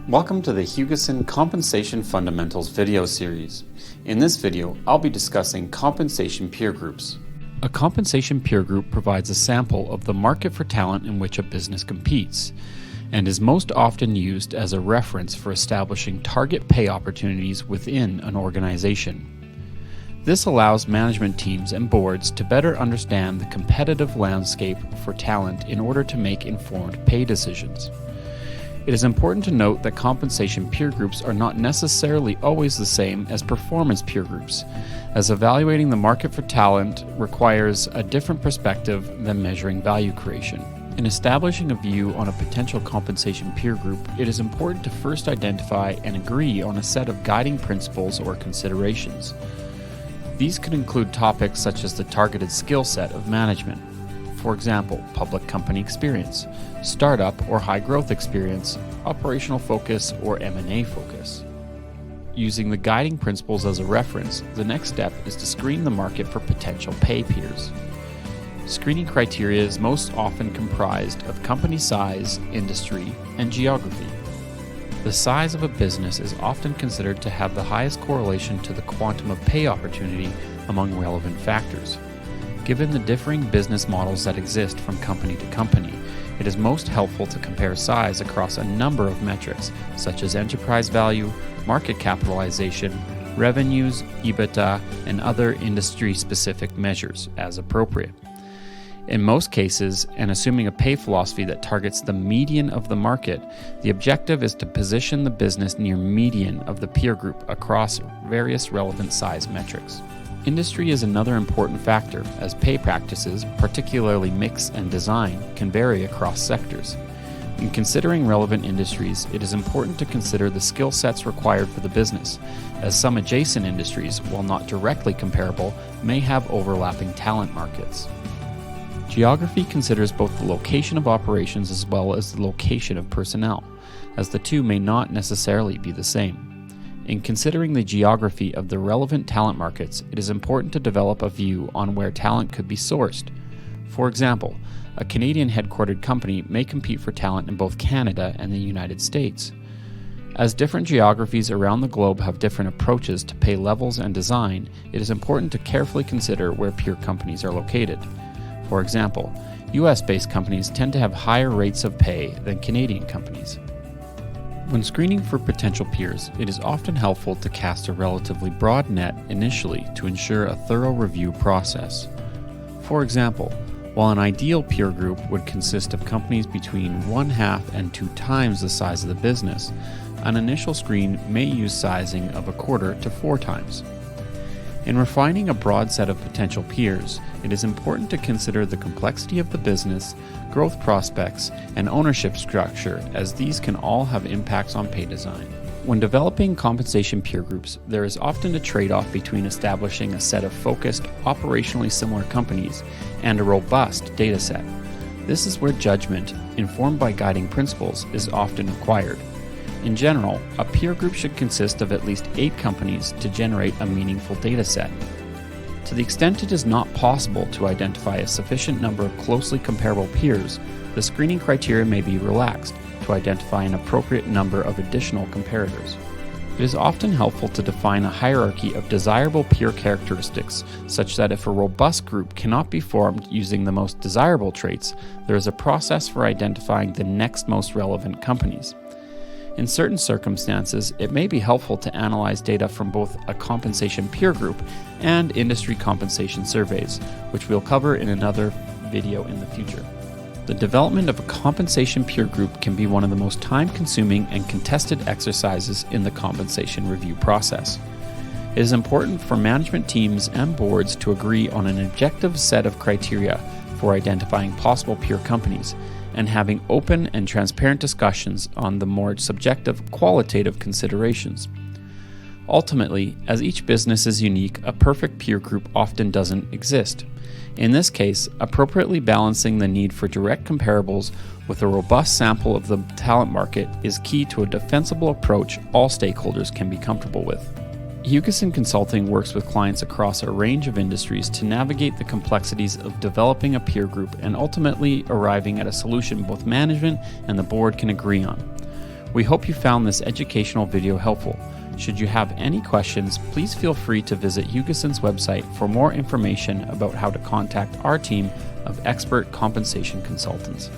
Welcome to the Hugeson Compensation Fundamentals video series. In this video, I'll be discussing compensation peer groups. A compensation peer group provides a sample of the market for talent in which a business competes, and is most often used as a reference for establishing target pay opportunities within an organization. This allows management teams and boards to better understand the competitive landscape for talent in order to make informed pay decisions. It is important to note that compensation peer groups are not necessarily always the same as performance peer groups, as evaluating the market for talent requires a different perspective than measuring value creation. In establishing a view on a potential compensation peer group, it is important to first identify and agree on a set of guiding principles or considerations. These could include topics such as the targeted skill set of management. For example, public company experience, startup or high growth experience, operational focus, or M&A focus. Using the guiding principles as a reference, the next step is to screen the market for potential pay peers. Screening criteria is most often comprised of company size, industry, and geography. The size of a business is often considered to have the highest correlation to the quantum of pay opportunity among relevant factors. Given the differing business models that exist from company to company, it is most helpful to compare size across a number of metrics, such as enterprise value, market capitalization, revenues, EBITDA, and other industry-specific measures as appropriate. In most cases, and assuming a pay philosophy that targets the median of the market, the objective is to position the business near median of the peer group across various relevant size metrics. Industry is another important factor, as pay practices, particularly mix and design, can vary across sectors. In considering relevant industries, it is important to consider the skill sets required for the business, as some adjacent industries, while not directly comparable, may have overlapping talent markets. Geography considers both the location of operations as well as the location of personnel, as the two may not necessarily be the same. In considering the geography of the relevant talent markets, it is important to develop a view on where talent could be sourced. For example, a Canadian headquartered company may compete for talent in both Canada and the United States. As different geographies around the globe have different approaches to pay levels and design, it is important to carefully consider where peer companies are located. For example, US-based companies tend to have higher rates of pay than Canadian companies. When screening for potential peers, it is often helpful to cast a relatively broad net initially to ensure a thorough review process. For example, while an ideal peer group would consist of companies between 1/2 and 2 times the size of the business, an initial screen may use sizing of 1/4 to 4 times. In refining a broad set of potential peers, it is important to consider the complexity of the business, growth prospects, and ownership structure, as these can all have impacts on pay design. When developing compensation peer groups, there is often a trade-off between establishing a set of focused, operationally similar companies and a robust data set. This is where judgment, informed by guiding principles, is often required. In general, a peer group should consist of at least 8 companies to generate a meaningful data set. To the extent it is not possible to identify a sufficient number of closely comparable peers, the screening criteria may be relaxed to identify an appropriate number of additional comparators. It is often helpful to define a hierarchy of desirable peer characteristics, such that if a robust group cannot be formed using the most desirable traits, there is a process for identifying the next most relevant companies. In certain circumstances, it may be helpful to analyze data from both a compensation peer group and industry compensation surveys, which we'll cover in another video in the future. The development of a compensation peer group can be one of the most time-consuming and contested exercises in the compensation review process. It is important for management teams and boards to agree on an objective set of criteria for identifying possible peer companies, and having open and transparent discussions on the more subjective, qualitative considerations. Ultimately, as each business is unique, a perfect peer group often doesn't exist. In this case, appropriately balancing the need for direct comparables with a robust sample of the talent market is key to a defensible approach all stakeholders can be comfortable with. Hugeson Consulting works with clients across a range of industries to navigate the complexities of developing a peer group and ultimately arriving at a solution both management and the board can agree on. We hope you found this educational video helpful. Should you have any questions, please feel free to visit Hugeson's website for more information about how to contact our team of expert compensation consultants.